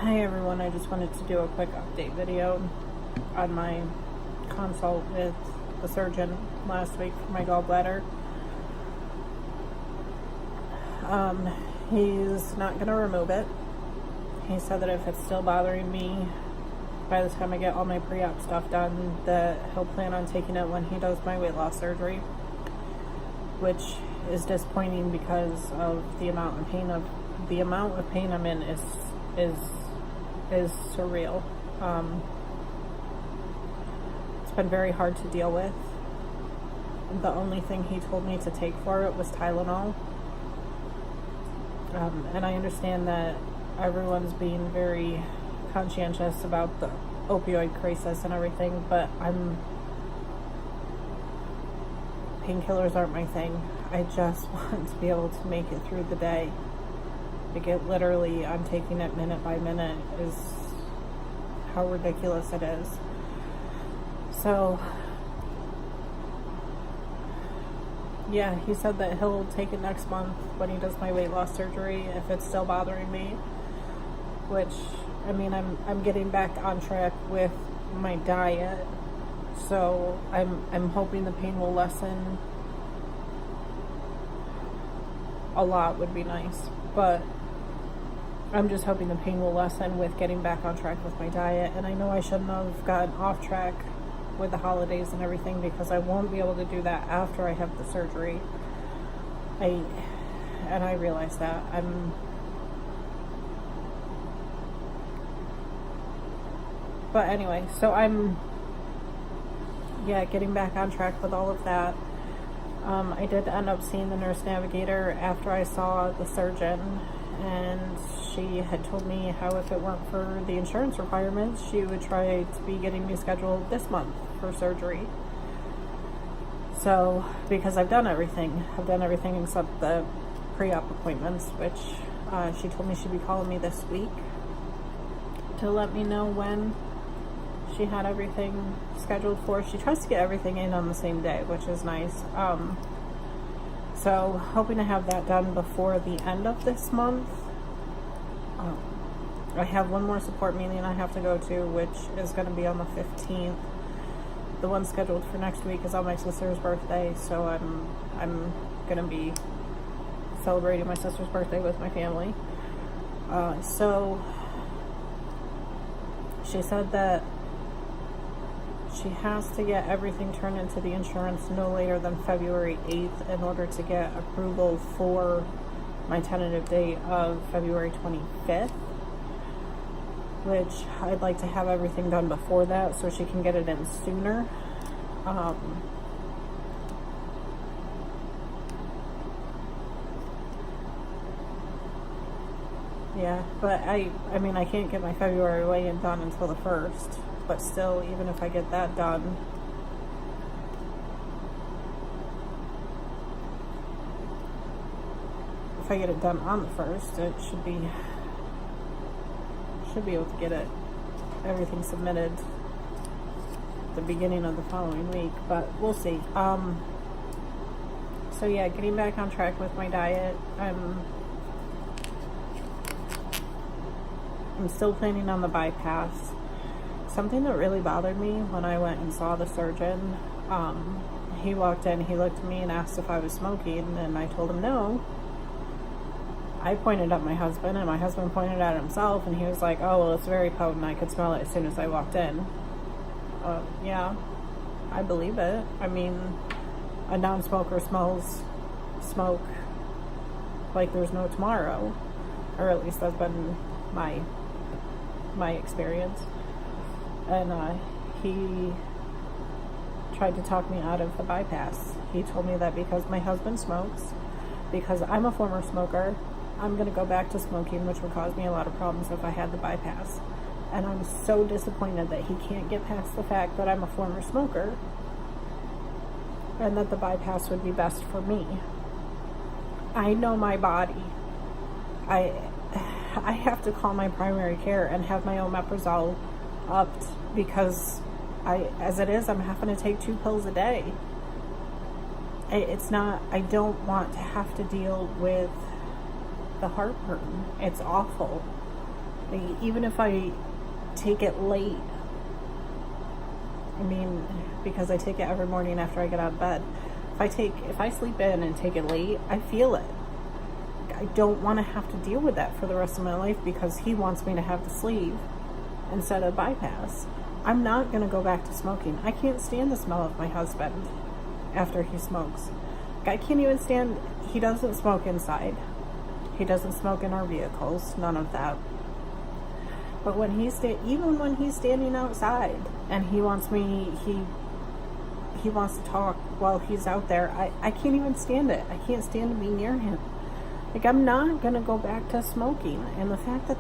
Hi everyone, I just wanted to do a quick update video on my consult with the surgeon last week for my gallbladder. He's not going to remove it. He said that if it's still bothering me by the time I get all my pre-op stuff done, that he'll plan on taking it when he does my weight loss surgery, which is disappointing because of the amount of pain I'm in is surreal. It's been very hard to deal with. The only thing he told me to take for it was Tylenol. And I understand that everyone's being very conscientious about the opioid crisis and everything, but painkillers aren't my thing. I just want to be able to make it through the day. Like, it literally, I'm taking it minute by minute, is how ridiculous it is. So, yeah, he said that he'll take it next month when he does my weight loss surgery if it's still bothering me. Which, I mean, I'm getting back on track with my diet, so I'm hoping the pain will lessen. A lot would be nice, but I'm just hoping the pain will lessen with getting back on track with my diet. And I know I shouldn't have gotten off track with the holidays and everything, because I won't be able to do that after I have the surgery. I realize that. But anyway, so I'm getting back on track with all of that. I did end up seeing the nurse navigator after I saw the surgeon, and she had told me how if it weren't for the insurance requirements, she would try to be getting me scheduled this month for surgery. So, because I've done everything except the pre-op appointments, which she told me she'd be calling me this week to let me know when she had everything scheduled for. She tries to get everything in on the same day, which is nice. So hoping to have that done before the end of this month. I have one more support meeting I have to go to, which is going to be on the 15th. The one scheduled for next week is on my sister's birthday, so I'm going to be celebrating my sister's birthday with my family. So she said that she has to get everything turned into the insurance no later than February 8th in order to get approval for my tentative date of February 25th, which I'd like to have everything done before that so she can get it in sooner. Yeah, but I mean, I can't get my February weigh-in done until the 1st. But still, even if I get that done, if I get it done on the 1st, it should be able to get everything submitted the beginning of the following week, but we'll see. So yeah, getting back on track with my diet. I'm still planning on the bypass. Something that really bothered me when I went and saw the surgeon, he walked in, he looked at me and asked if I was smoking, and I told him no. I pointed at my husband, and my husband pointed at himself, and he was like, oh, well, it's very potent, I could smell it as soon as I walked in. Yeah, I believe it. I mean, a non-smoker smells smoke like there's no tomorrow, or at least that's been my experience. And he tried to talk me out of the bypass. He told me that because my husband smokes, because I'm a former smoker, I'm going to go back to smoking, which would cause me a lot of problems if I had the bypass. And I'm so disappointed that he can't get past the fact that I'm a former smoker and that the bypass would be best for me. I know my body. I have to call my primary care and have my omeprazole upped, because as it is, I'm having to take 2 pills a day. I don't want to have to deal with the heartburn. It's awful. Like, even if I take it late, I mean, because I take it every morning after I get out of bed. If I sleep in and take it late, I feel it. I don't want to have to deal with that for the rest of my life because he wants me to have the sleeve instead of bypass. I'm not going to go back to smoking. I can't stand the smell of my husband after he smokes. I can't even stand, he doesn't smoke inside. He doesn't smoke in our vehicles, none of that. But when even when he's standing outside and he wants to talk while he's out there, I can't even stand it. I can't stand to be near him. Like, I'm not going to go back to smoking. And the fact that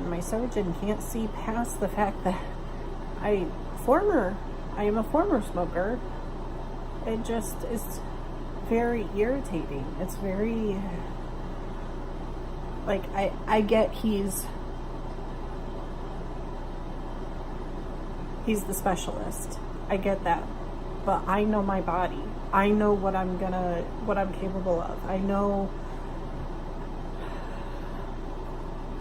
my surgeon can't see past the fact that I am a former smoker, it just is very irritating. It's very, like, I get he's the specialist. I get that. But I know my body. I know what I'm capable of. I know.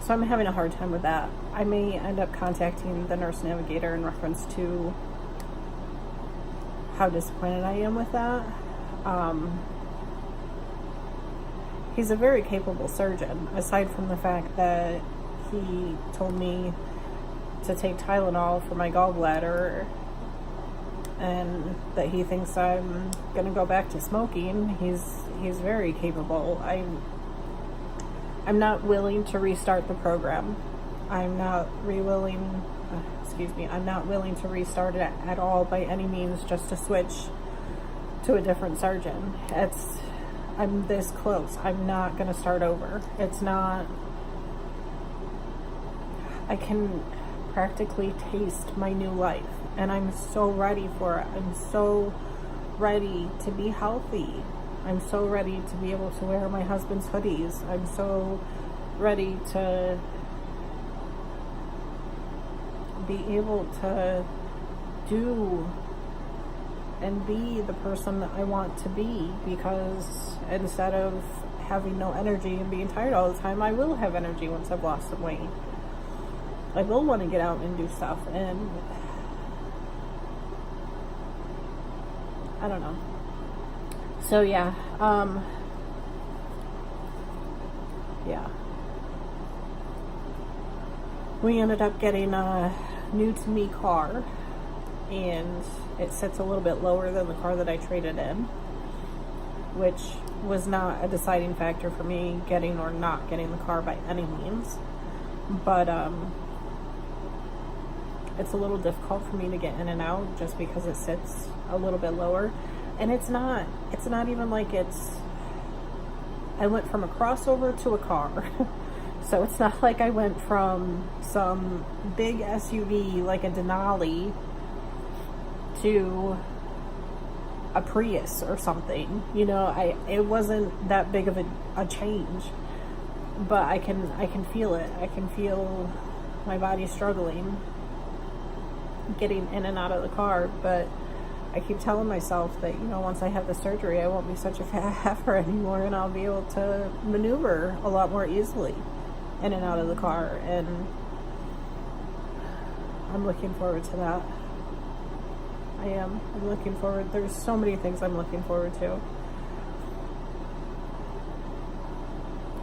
So I'm having a hard time with that. I may end up contacting the nurse navigator in reference to how disappointed I am with that. He's a very capable surgeon, aside from the fact that he told me to take Tylenol for my gallbladder and that he thinks I'm going to go back to smoking. He's very capable. I'm not willing to restart the program. I'm not willing to restart it at all by any means, just to switch to a different surgeon. I'm this close. I'm not going to start over. I can practically taste my new life, and I'm so ready for it. I'm so ready to be healthy. I'm so ready to be able to wear my husband's hoodies. I'm so ready to be able to do and be the person that I want to be, because instead of having no energy and being tired all the time, I will have energy once I've lost some weight. I will want to get out and do stuff, and I don't know. So yeah, we ended up getting a new to me car, and it sits a little bit lower than the car that I traded in, which was not a deciding factor for me getting or not getting the car by any means, but it's a little difficult for me to get in and out just because it sits a little bit lower. And it's not even like I went from a crossover to a car. So it's not like I went from some big SUV like a Denali to a Prius or something. You know, it wasn't that big of a change. But I can feel it. I can feel my body struggling getting in and out of the car, but I keep telling myself that, you know, once I have the surgery, I won't be such a fat heifer anymore, and I'll be able to maneuver a lot more easily in and out of the car, and I'm looking forward to that. I am. I'm looking forward. There's so many things I'm looking forward to.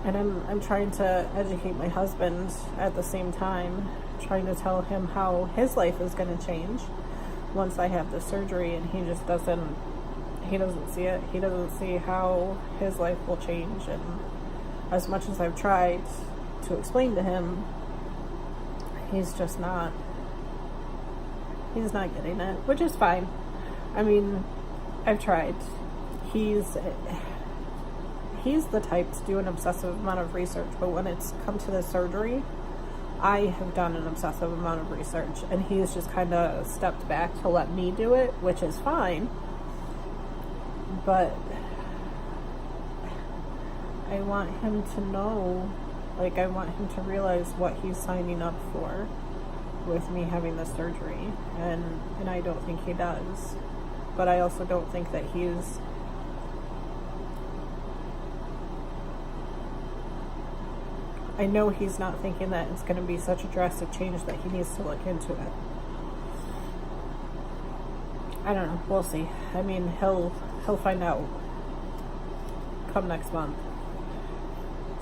And I'm trying to educate my husband at the same time, trying to tell him how his life is going to change once I have the surgery, and he doesn't see it. He doesn't see how his life will change, and as much as I've tried to explain to him, he's not getting it, which is fine. I mean, I've tried. He's the type to do an obsessive amount of research, but when it's come to the surgery, I have done an obsessive amount of research, and he's just kind of stepped back to let me do it, which is fine. But I want him to know, like, I want him to realize what he's signing up for with me having the surgery, and I don't think he does. But I also don't think that he's I know he's not thinking that it's going to be such a drastic change that he needs to look into it. I don't know. We'll see. I mean, he'll find out come next month.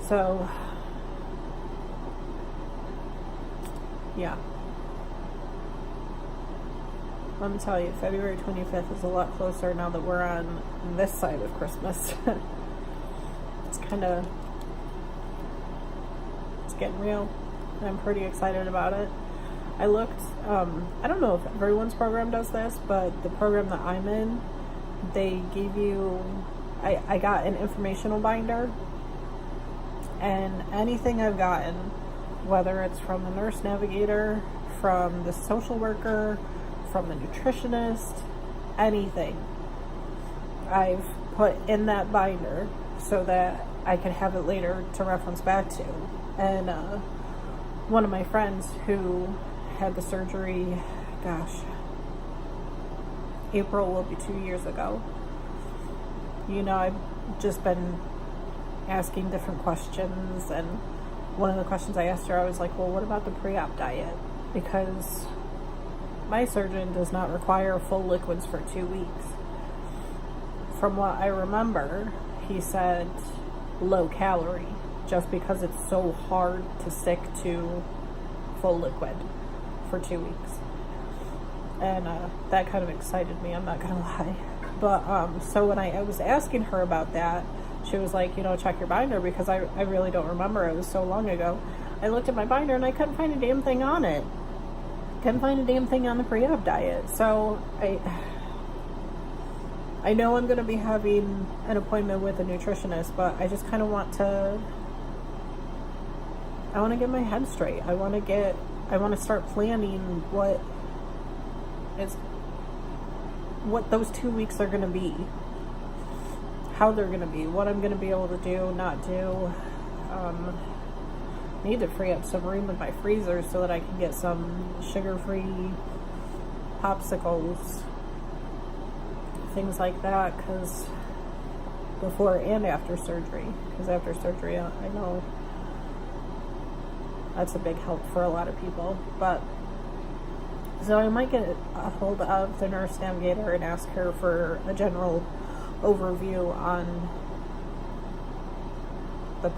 So, yeah. Let me tell you, February 25th is a lot closer now that we're on this side of Christmas. It's getting real. I'm pretty excited about it. I looked, I don't know if everyone's program does this, but the program that I'm in, they give you, I got an informational binder, and anything I've gotten, whether it's from the nurse navigator, from the social worker, from the nutritionist, anything, I've put in that binder so that I can have it later to reference back to. And one of my friends who had the surgery, gosh, April will be 2 years ago. You know, I've just been asking different questions, and one of the questions I asked her, I was like, well, what about the pre-op diet? Because my surgeon does not require full liquids for 2 weeks. From what I remember, he said low calorie, just because it's so hard to stick to full liquid for 2 weeks. And that kind of excited me, I'm not gonna lie. But so when I was asking her about that, she was like, you know, check your binder, because I really don't remember, it was so long ago. I looked at my binder and I couldn't find a damn thing on it. Couldn't find a damn thing on the pre-op diet. So I know I'm going to be having an appointment with a nutritionist, but I just kind of want to get my head straight. I want to start planning what those 2 weeks are going to be, how they're going to be, what I'm going to be able to do, not do. Need to free up some room in my freezer so that I can get some sugar-free popsicles, things like that, because before and after surgery, because after surgery I know that's a big help for a lot of people. But so I might get a hold of the nurse navigator and ask her for a general overview on the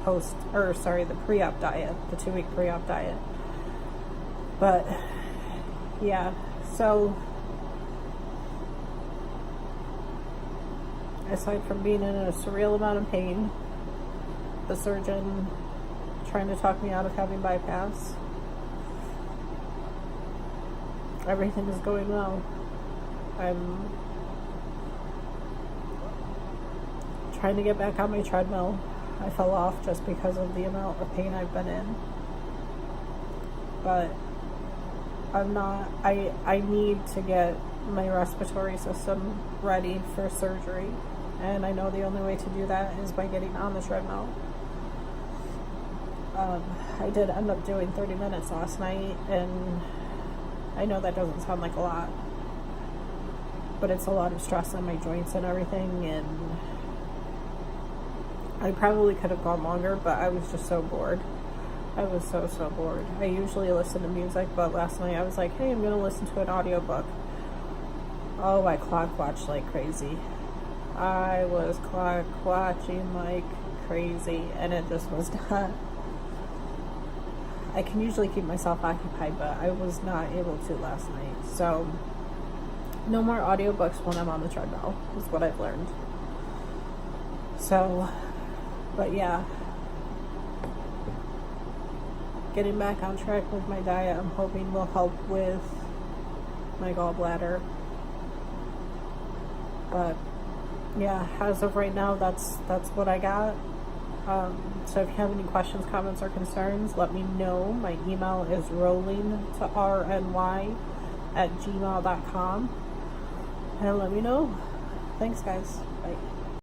pre-op diet, the 2 week pre-op diet. But yeah, so aside from being in a surreal amount of pain, the surgeon trying to talk me out of having bypass, everything is going well. I'm trying to get back on my treadmill. I fell off just because of the amount of pain I've been in. But I need to get my respiratory system ready for surgery. And I know the only way to do that is by getting on the treadmill. I did end up doing 30 minutes last night, and I know that doesn't sound like a lot, but it's a lot of stress on my joints and everything, and I probably could have gone longer, but I was just so bored. I was so bored. I usually listen to music, but last night I was like, hey, I'm going to listen to an audiobook. Oh, I clock watched like crazy. I was clock watching like crazy, and it just was not. I can usually keep myself occupied, but I was not able to last night. So, no more audiobooks when I'm on the treadmill, is what I've learned. So, but yeah, getting back on track with my diet, I'm hoping will help with my gallbladder. But yeah, as of right now, that's what I got. So if you have any questions, comments, or concerns, let me know. My email is rollingtorny@gmail.com, and let me know. Thanks, guys. Bye.